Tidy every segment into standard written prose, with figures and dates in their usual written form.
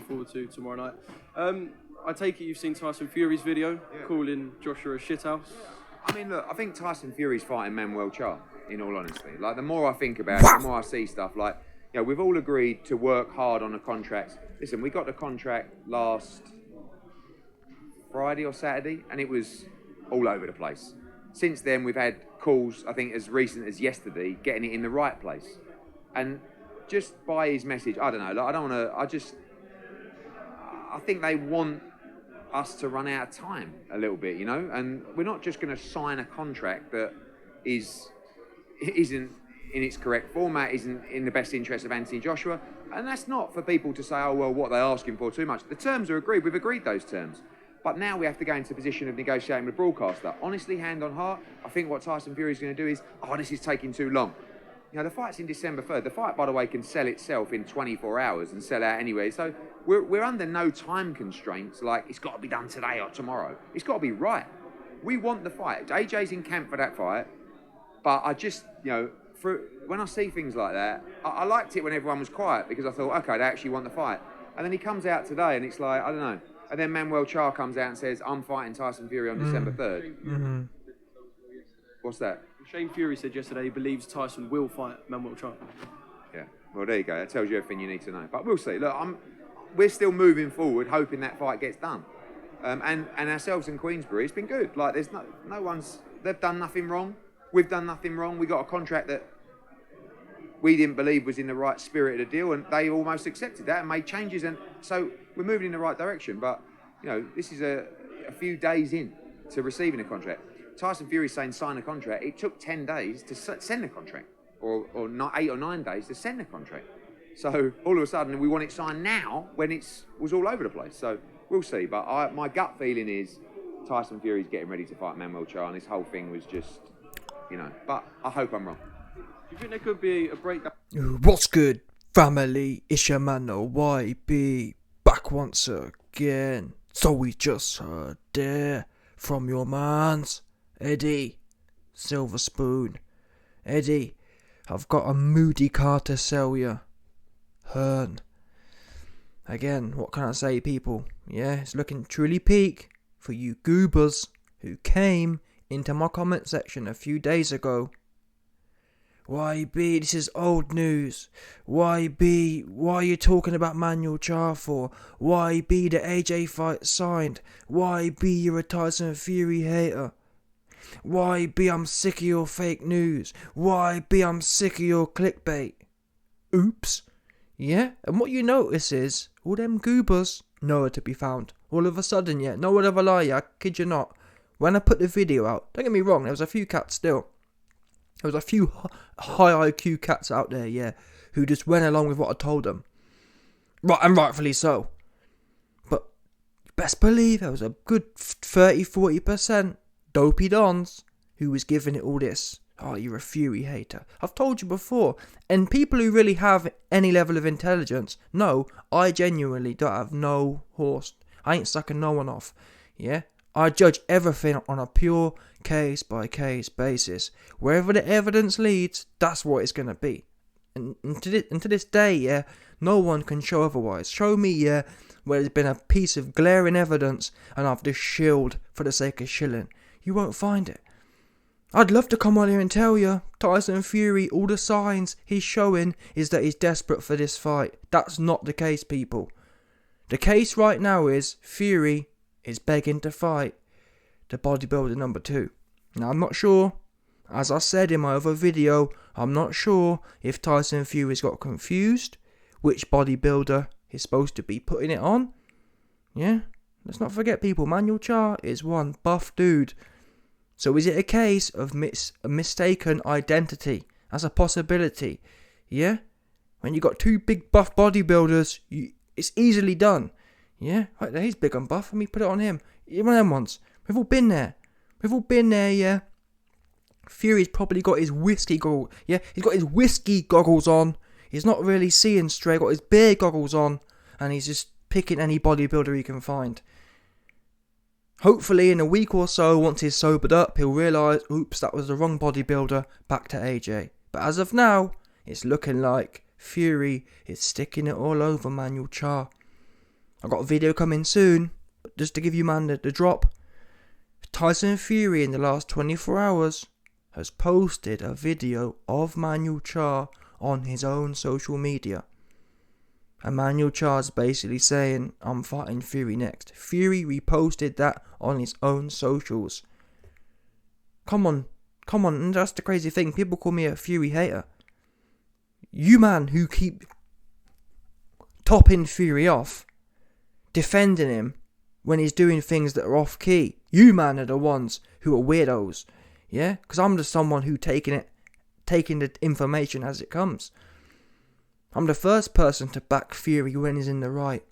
forward to tomorrow night. I take it you've seen Tyson Fury's video calling Joshua a shithouse. I mean, look, I think Tyson Fury's fighting Manuel Charr, in all honesty. Like, the more I think about it, the more I see stuff. Like, you know, we've all agreed to work hard on the contracts. Listen, we got the contract last Friday or Saturday, and it was all over the place. Since then, we've had calls, I think, as recent as yesterday, getting it in the right place. And just by his message, I don't know, like, I don't want to, I think they want us to run out of time a little bit, you know, and we're not just going to sign a contract that isn't in its correct format, isn't in the best interest of Anthony Joshua, and that's not for people to say, oh well, what they're asking for too much. The terms are agreed, we've agreed those terms, but now we have to go into a position of negotiating with the broadcaster. Honestly, hand on heart, I think what Tyson Fury is going to do is, this is taking too long. You know, the fight's in December 3rd. The fight, by the way, can sell itself in 24 hours and sell out anyway. So we're under no time constraints, like it's got to be done today or tomorrow. It's got to be right. We want the fight. AJ's in camp for that fight. But I just, you know, when I see things like that, I liked it when everyone was quiet because I thought, okay, they actually want the fight. And then he comes out today and it's like, I don't know. And then Manuel Charr comes out and says, I'm fighting Tyson Fury on December 3rd. Mm-hmm. What's that? Shane Fury said yesterday he believes Tyson will fight Manuel Charr. Yeah, well, there you go. That tells you everything you need to know. But we'll see. Look, we're still moving forward, hoping that fight gets done. And ourselves in Queensbury, it's been good. Like, there's no one's... They've done nothing wrong. We've done nothing wrong. We got a contract that we didn't believe was in the right spirit of the deal, and they almost accepted that and made changes. And so we're moving in the right direction. But, you know, this is a few days in to receiving a contract. Tyson Fury saying sign a contract. It took 10 days to send the contract, or not 8 or 9 days to send the contract. So all of a sudden we want it signed now when it was all over the place. So we'll see. But my gut feeling is Tyson Fury's getting ready to fight Manuel Charr, and this whole thing was just, you know. But I hope I'm wrong. Do you think there could be a breakdown? What's good, family? It's your man, YB, back once again. So we just heard there from your mans, Eddie, Silver Spoon. Eddie, I've got a moody car to sell you. Hearn. Again, what can I say, people? Yeah, it's looking truly peak for you goobers who came into my comment section a few days ago. YB, this is old news. YB, why are you talking about Manuel Charr for? YB, the AJ fight signed. YB, you're a Tyson Fury hater. YB, I'm sick of your fake news. YB, I'm sick of your clickbait. Oops. Yeah, and what you notice is, all them goobers nowhere to be found. All of a sudden, yeah, no one ever lie, I kid you not. When I put the video out, don't get me wrong, there was a few cats still. There was a few high IQ cats out there, yeah, who just went along with what I told them. Right, and rightfully so. But best believe there was a good 30-40% dopey dons who was giving it all this. Oh, you're a Fury hater. I've told you before. And people who really have any level of intelligence know I genuinely don't have no horse. I ain't sucking no one off. Yeah? I judge everything on a pure case-by-case basis. Wherever the evidence leads, that's what it's going to be. And to this day, yeah, no one can show otherwise. Show me, yeah, where there's been a piece of glaring evidence and I've just shilled for the sake of shilling. You won't find it. I'd love to come on here and tell you, Tyson Fury, all the signs he's showing is that he's desperate for this fight. That's not the case, people. The case right now is Fury is begging to fight the bodybuilder number 2. Now, I'm not sure, as I said in my other video, I'm not sure if Tyson Fury's got confused which bodybuilder is supposed to be putting it on. Yeah, let's not forget, people, Manuel Charr is one buff dude. So is it a case of a mistaken identity? That's a possibility. Yeah? When you got 2 big buff bodybuilders, it's easily done. Yeah? Right there, he's big and buff. Let me put it on him. One of them ones. We've all been there. Yeah? Fury's probably got his whiskey goggles. Yeah? He's got his whiskey goggles on. He's not really seeing straight. Got his beer goggles on. And he's just picking any bodybuilder he can find. Hopefully in a week or so, once he's sobered up, he'll realise, oops, that was the wrong bodybuilder, back to AJ. But as of now, it's looking like Fury is sticking it all over Manuel Charr. I got a video coming soon. But just to give you, man, the drop. Tyson Fury in the last 24 hours has posted a video of Manuel Charr on his own social media. And Manuel Charr's basically saying, I'm fighting Fury next. Fury reposted that on his own socials. Come on, and that's the crazy thing. People call me a Fury hater. You, man, who keep topping Fury off, defending him when he's doing things that are off key. You, man, are the ones who are weirdos. Yeah? Because I'm just someone who taking the information as it comes. I'm the first person to back Fury when he's in the right.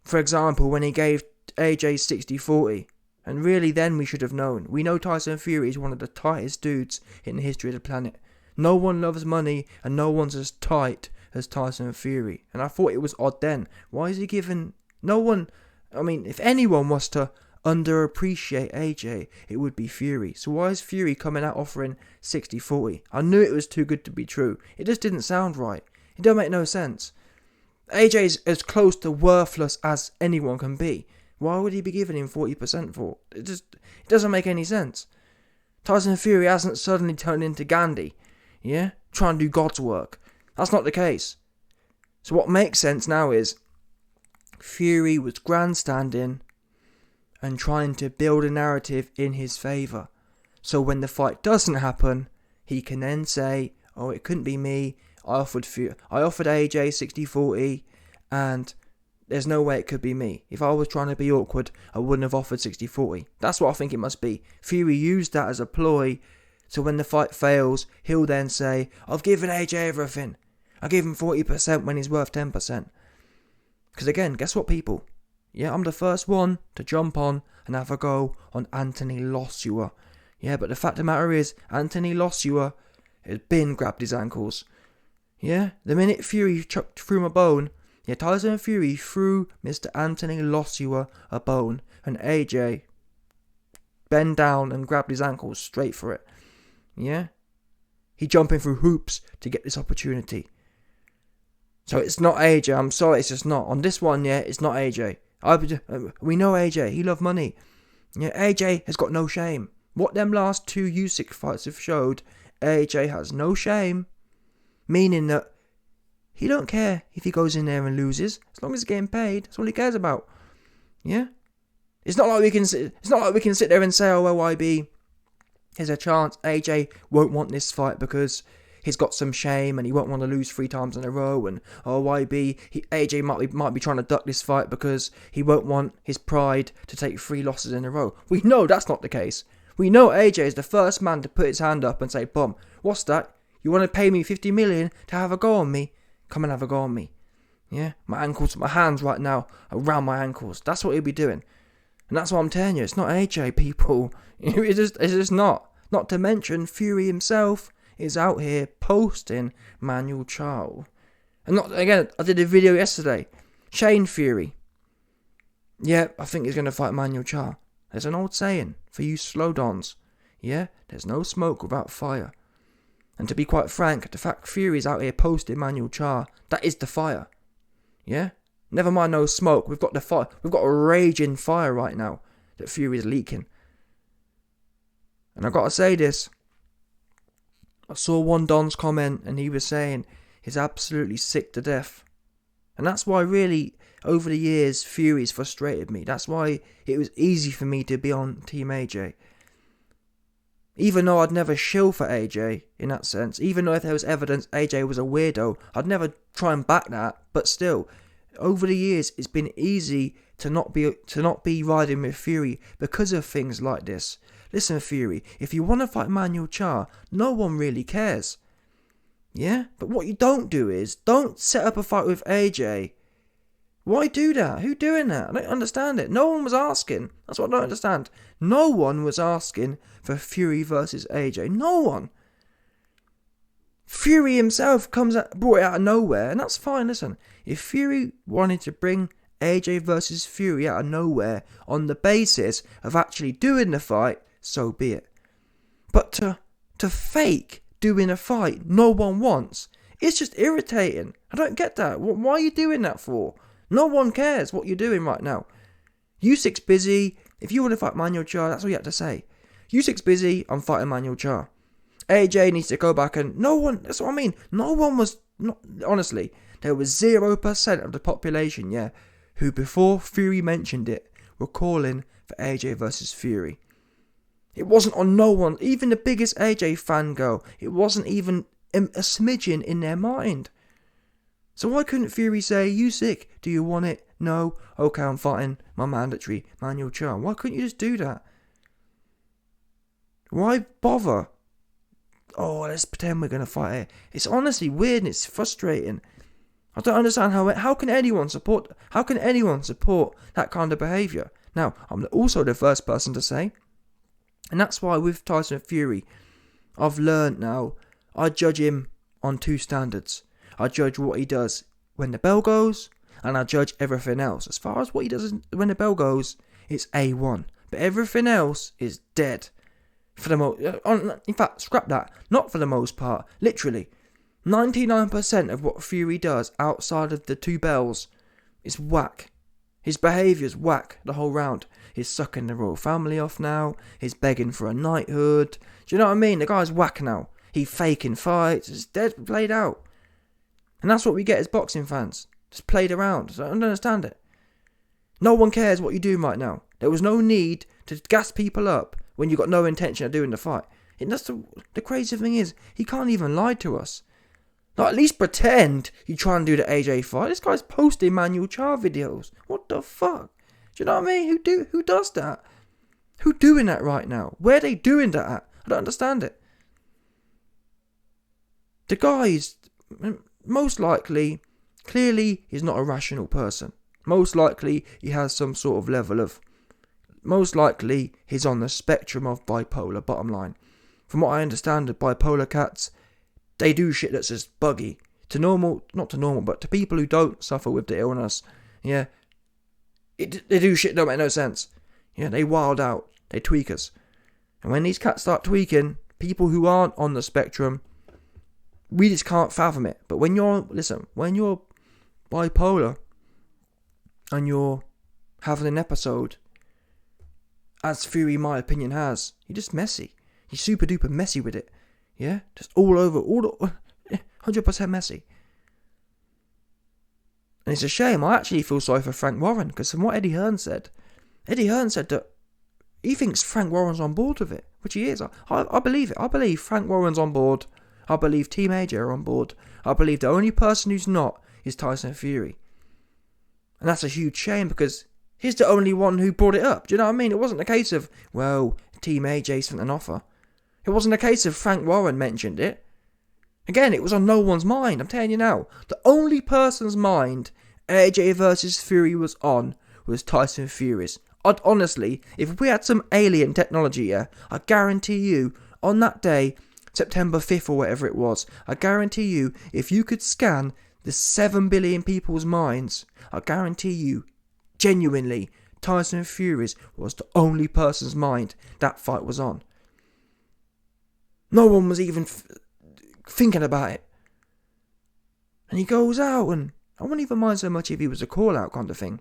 For example, when he gave AJ 60-40. And really then we should have known. We know Tyson Fury is one of the tightest dudes in the history of the planet. No one loves money and no one's as tight as Tyson Fury. And I thought it was odd then. Why is he giving... No one... I mean, if anyone was to underappreciate AJ, it would be Fury. So why is Fury coming out offering 60-40? I knew it was too good to be true. It just didn't sound right. It don't make no sense. AJ's as close to worthless as anyone can be. Why would he be giving him 40% for? It doesn't make any sense. Tyson Fury hasn't suddenly turned into Gandhi, yeah? Trying to do God's work. That's not the case. So what makes sense now is Fury was grandstanding and trying to build a narrative in his favour. So when the fight doesn't happen, he can then say, oh, it couldn't be me. I offered AJ 60-40 and there's no way it could be me. If I was trying to be awkward, I wouldn't have offered 60-40. That's what I think it must be. Fury used that as a ploy, so when the fight fails, he'll then say, I've given AJ everything. I gave him 40% when he's worth 10%. Because again, guess what, people? Yeah, I'm the first one to jump on and have a go on Anthony Joshua. Yeah, but the fact of the matter is, Anthony Joshua has been grabbed his ankles. Yeah, the minute Fury chucked through him a bone, yeah, Tyson Fury threw Mr. Anthony Joshua a bone, and AJ bent down and grabbed his ankles straight for it. Yeah? He jumping through hoops to get this opportunity. So it's not AJ, I'm sorry, it's just not. On this one, yeah, it's not AJ. We know AJ, he loves money. Yeah, AJ has got no shame. What them last two Usyk fights have showed, AJ has no shame. Meaning that he don't care if he goes in there and loses, as long as he's getting paid. That's all he cares about. Yeah, it's not like we can sit there and say, oh well, YB, there's a chance AJ won't want this fight because he's got some shame and he won't want to lose 3 times in a row. And oh YB, AJ might be trying to duck this fight because he won't want his pride to take 3 losses in a row. We know that's not the case. We know AJ is the first man to put his hand up and say, "Bum, what's that? You want to pay me 50 million to have a go on me? Come and have a go on me." Yeah, my hands right now are around my ankles. That's what he'll be doing. And that's what I'm telling you. It's not AJ, people. It's just not. Not to mention, Fury himself is out here posting Manuel Charr. And not, again, I did a video yesterday. Shane Fury. Yeah, I think he's going to fight Manuel Charr. There's an old saying for you slow dons. Yeah, there's no smoke without fire. And to be quite frank, the fact Fury's out here posting Manuel Charr, that is the fire. Yeah? Never mind no smoke. We've got the fire. We've got a raging fire right now that Fury's leaking. And I gotta say this. I saw one Don's comment and he was saying he's absolutely sick to death. And that's why really, over the years, Fury's frustrated me. That's why it was easy for me to be on Team AJ. Even though I'd never shill for AJ, in that sense, even though if there was evidence AJ was a weirdo, I'd never try and back that, but still, over the years, it's been easy to not be riding with Fury because of things like this. Listen, Fury, if you want to fight Manuel Charr, no one really cares. Yeah? But what you don't do is, don't set up a fight with AJ. Why do that? Who doing that? I don't understand it. No one was asking. That's what I don't understand. No one was asking for Fury versus AJ. No one. Fury himself brought it out of nowhere, and that's fine. Listen, if Fury wanted to bring AJ versus Fury out of nowhere on the basis of actually doing the fight, so be it. But to fake doing a fight no one wants, it's just irritating. I don't get that. Why are you doing that for? No one cares what you're doing right now. Usyk's busy. If you want to fight Manuel Char, that's all you have to say. Usyk's busy, I'm fighting Manuel Char. AJ needs to go back and no one, that's what I mean. No one was, not honestly, there was 0% of the population, yeah, who before Fury mentioned it, were calling for AJ versus Fury. It wasn't on no one, even the biggest AJ fangirl, it wasn't even a smidgen in their mind. So why couldn't Fury say, Usyk, do you want it? No. Okay, I'm fighting my mandatory Manuel Char. Why couldn't you just do that? Why bother? Oh, let's pretend we're going to fight it. It's honestly weird and it's frustrating. I don't understand how can anyone support that kind of behaviour. Now, I'm also the first person to say, and that's why with Tyson Fury, I've learned now, I judge him on two standards. I judge what he does when the bell goes, and I judge everything else. As far as what he does when the bell goes, it's A1. But everything else is dead. For the most, in fact, scrap that. Not for the most part. Literally, 99% of what Fury does outside of the two bells is whack. His behaviour's whack the whole round. He's sucking the royal family off now. He's begging for a knighthood. Do you know what I mean? The guy's whack now. He's faking fights. It's dead, played out. And that's what we get as boxing fans. Just played around. So I don't understand it. No one cares what you're doing right now. There was no need to gas people up when you got no intention of doing the fight. And that's the crazy thing is, he can't even lie to us. Like, at least pretend you try and do the AJ fight. This guy's posting Manuel Char videos. What the fuck? Do you know what I mean? Who does that? Who doing that right now? Where are they doing that at? I don't understand it. The guy's most likely, clearly, he's not a rational person. Most likely, he has some sort of level of... Most likely, he's on the spectrum of bipolar, bottom line. From what I understand, the bipolar cats, they do shit that's just buggy. Not to normal, but to people who don't suffer with the illness, yeah, they do shit that don't make no sense. Yeah, they wild out, they tweakers. And when these cats start tweaking, people who aren't on the spectrum, we just can't fathom it. But when you're bipolar, and you're having an episode, as Fury, in my opinion, has, you're just messy. You're super duper messy with it. Yeah? Just all over, 100% messy. And it's a shame. I actually feel sorry for Frank Warren, because from what Eddie Hearn said that he thinks Frank Warren's on board with it, which he is. I believe it. I believe Frank Warren's on board. I believe Team AJ are on board. I believe the only person who's not is Tyson Fury. And that's a huge shame, because he's the only one who brought it up. Do you know what I mean? It wasn't a case of, well, Team AJ sent an offer. It wasn't a case of Frank Warren mentioned it. Again, it was on no one's mind. I'm telling you now. The only person's mind AJ versus Fury was on was Tyson Fury's. Honestly, if we had some alien technology here, I guarantee you, on that day, September 5th or whatever it was, I guarantee you, if you could scan the 7 billion people's minds, I guarantee you, genuinely, Tyson Fury's was the only person's mind that fight was on. No one was even thinking about it. And he goes out, and I wouldn't even mind so much if he was a call-out kind of thing.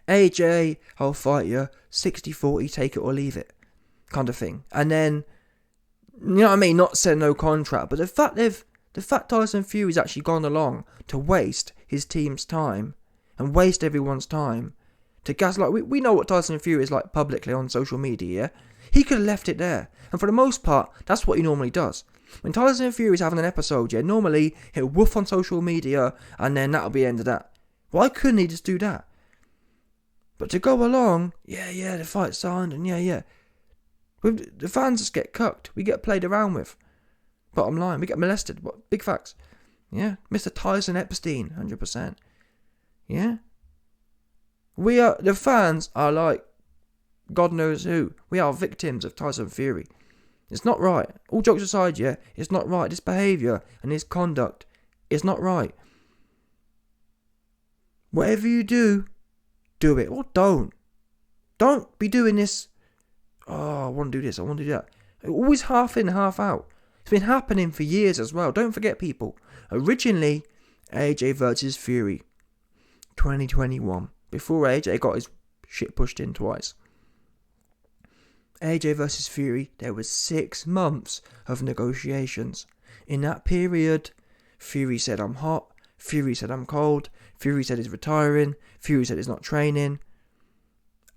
AJ, I'll fight you, 60-40, take it or leave it, kind of thing. And then, you know what I mean, not saying no contract, but the fact Tyson Fury's actually gone along to waste his team's time, and waste everyone's time, to gaslight, we know what Tyson Fury is like publicly on social media, yeah? He could have left it there. And for the most part, that's what he normally does. When Tyson Fury's having an episode, yeah, normally he'll woof on social media and then that'll be the end of that. Why couldn't he just do that? But to go along, the fight's signed and yeah. The fans just get cucked. We get played around with. Bottom line, we get molested. What? Big facts. Yeah, Mr. Tyson Epstein, 100%. Yeah? The fans are like God knows who. We are victims of Tyson Fury. It's not right. All jokes aside, yeah, it's not right. This behaviour and his conduct is not right. Whatever you do it or don't. Don't be doing this. Oh, I want to do this, I want to do that. Always half in, half out. It's been happening for years as well. Don't forget, people. Originally, AJ versus Fury. 2021, before AJ got his shit pushed in twice. AJ versus Fury, there was 6 months of negotiations. In that period, Fury said I'm hot, Fury said I'm cold, Fury said he's retiring, Fury said he's not training.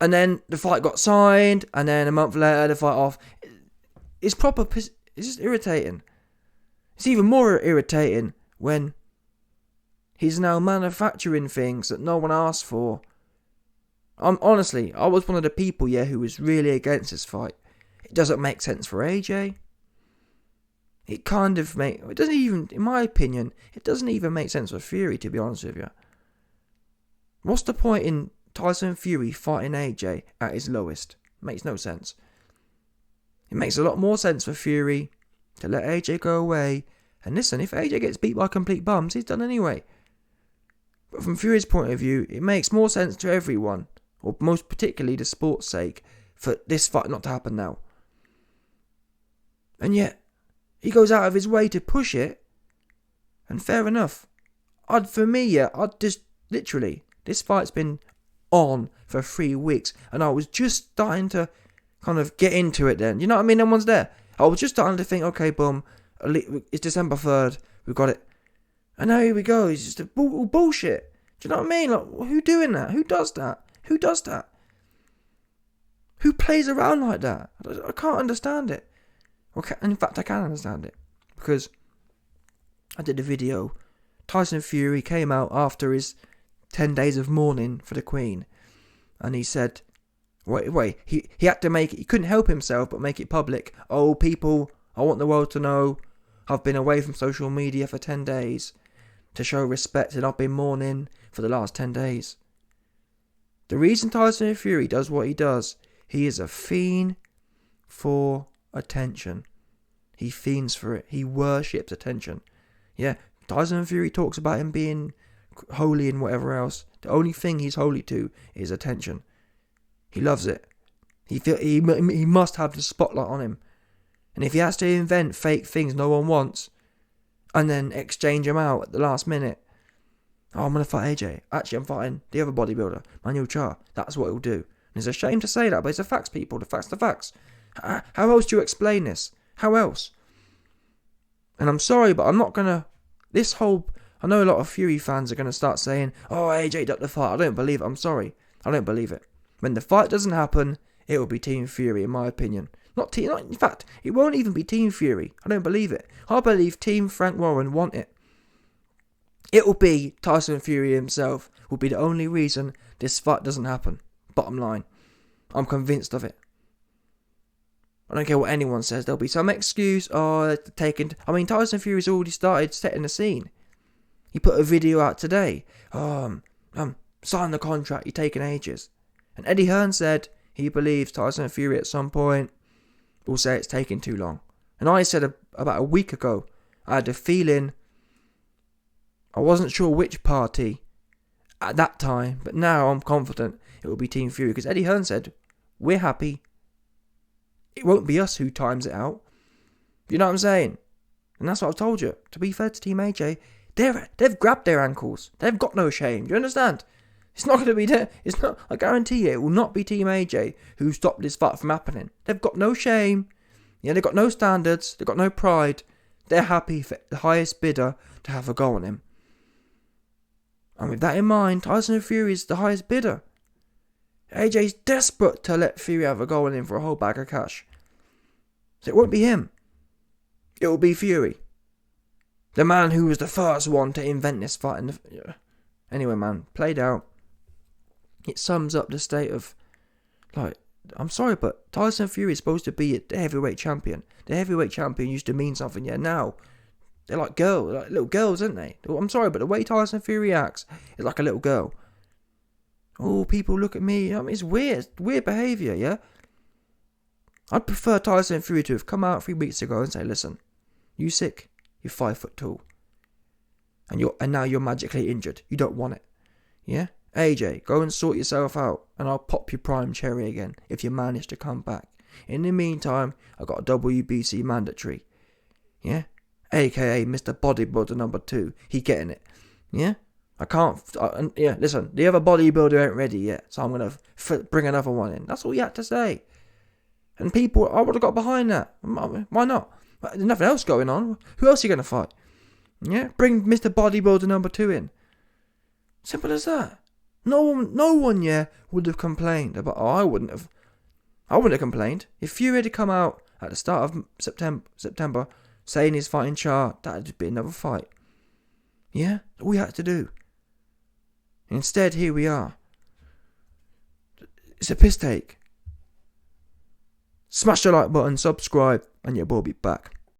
And then the fight got signed, and then a month later the fight off. It's just irritating. It's even more irritating when he's now manufacturing things that no one asked for. Honestly, I was one of the people, who was really against this fight. It doesn't make sense for AJ. It doesn't even, in my opinion, it doesn't even make sense for Fury, to be honest with you. What's the point in Tyson Fury fighting AJ at his lowest? Makes no sense. It makes a lot more sense for Fury to let AJ go away. And listen, if AJ gets beat by complete bums, he's done anyway. But from Fury's point of view, it makes more sense to everyone, or most particularly the sport's sake, for this fight not to happen now. And yet, he goes out of his way to push it. And fair enough. I'd just, literally, this fight's been on for 3 weeks. And I was just starting to kind of get into it then. You know what I mean? No one's there. I was just starting to think, okay, boom, it's December 3rd, we've got it. And now here we go, it's just a bullshit. Do you know what I mean? Like, who doing that? Who does that? Who does that? Who plays around like that? I can't understand it. In fact, I can understand it. Because I did a video. Tyson Fury came out after his 10 days of mourning for the Queen. And he said, he had to he couldn't help himself but make it public. Oh, people, I want the world to know I've been away from social media for 10 days to show respect, and I've been mourning for the last 10 days. The reason Tyson Fury does what he does, he is a fiend for attention. He fiends for it. He worships attention. Yeah, Tyson Fury talks about him being holy and whatever else. The only thing he's holy to is attention. He loves it. He must have the spotlight on him. And if he has to invent fake things no one wants, and then exchange them out at the last minute, oh, I'm going to fight AJ. Actually, I'm fighting the other bodybuilder, Manuel Char. That's what he'll do. And it's a shame to say that, but it's the facts, people. The facts. How else do you explain this? How else? And I'm sorry, but I'm not going to... I know a lot of Fury fans are going to start saying, oh, AJ ducked the fight. I don't believe it. I'm sorry. I don't believe it. When the fight doesn't happen, it will be Team Fury, in my opinion. In fact, it won't even be Team Fury. I don't believe it. I believe Team Frank Warren want it. It will be Tyson Fury himself will be the only reason this fight doesn't happen. Bottom line. I'm convinced of it. I don't care what anyone says. There'll be some excuse. Tyson Fury's already started setting the scene. He put a video out today. Sign the contract. You're taking ages. And Eddie Hearn said he believes Tyson Fury at some point will say it's taking too long. And I said about a week ago, I had a feeling, I wasn't sure which party at that time, but now I'm confident it will be Team Fury, because Eddie Hearn said, we're happy. It won't be us who times it out. You know what I'm saying? And that's what I've told you. To be fair to Team AJ, they've grabbed their ankles. They've got no shame. Do you understand? It's not going to be there. It's not. I guarantee you, it will not be Team AJ who stopped this fight from happening. They've got no shame. Yeah, they've got no standards. They've got no pride. They're happy for the highest bidder to have a go on him. And with that in mind, Tyson Fury is the highest bidder. AJ's desperate to let Fury have a go on him for a whole bag of cash. So it won't be him. It will be Fury. The man who was the first one to invent this fight. Anyway, man, played out. It sums up the state of, I'm sorry, but Tyson Fury is supposed to be the heavyweight champion. The heavyweight champion used to mean something. Yeah, now they're like girls, like little girls, aren't they? I'm sorry, but the way Tyson Fury acts is like a little girl. Oh, people look at me. It's weird. Weird behaviour, yeah? I'd prefer Tyson Fury to have come out 3 weeks ago and say, listen, you sick? You're 5 foot tall. And now you're magically injured. You don't want it. Yeah? AJ, go and sort yourself out, and I'll pop your prime cherry again if you manage to come back. In the meantime, I got a WBC mandatory. Yeah? AKA Mr. Bodybuilder number 2. He getting it. Yeah? I can't. Yeah, listen, the other bodybuilder ain't ready yet, so I'm going to bring another one in. That's all you had to say. And people, I would have got behind that. Why not? There's nothing else going on. Who else are you going to fight? Yeah, bring Mr. Bodybuilder number 2 in. Simple as that. No one, yeah, would have complained about. Oh, I wouldn't have complained if Fury had come out at the start of September saying he's fighting Char. That'd be another fight. Yeah, all we had to do. Instead, here we are. It's a piss take. Smash the like button, subscribe, and your boy will be back.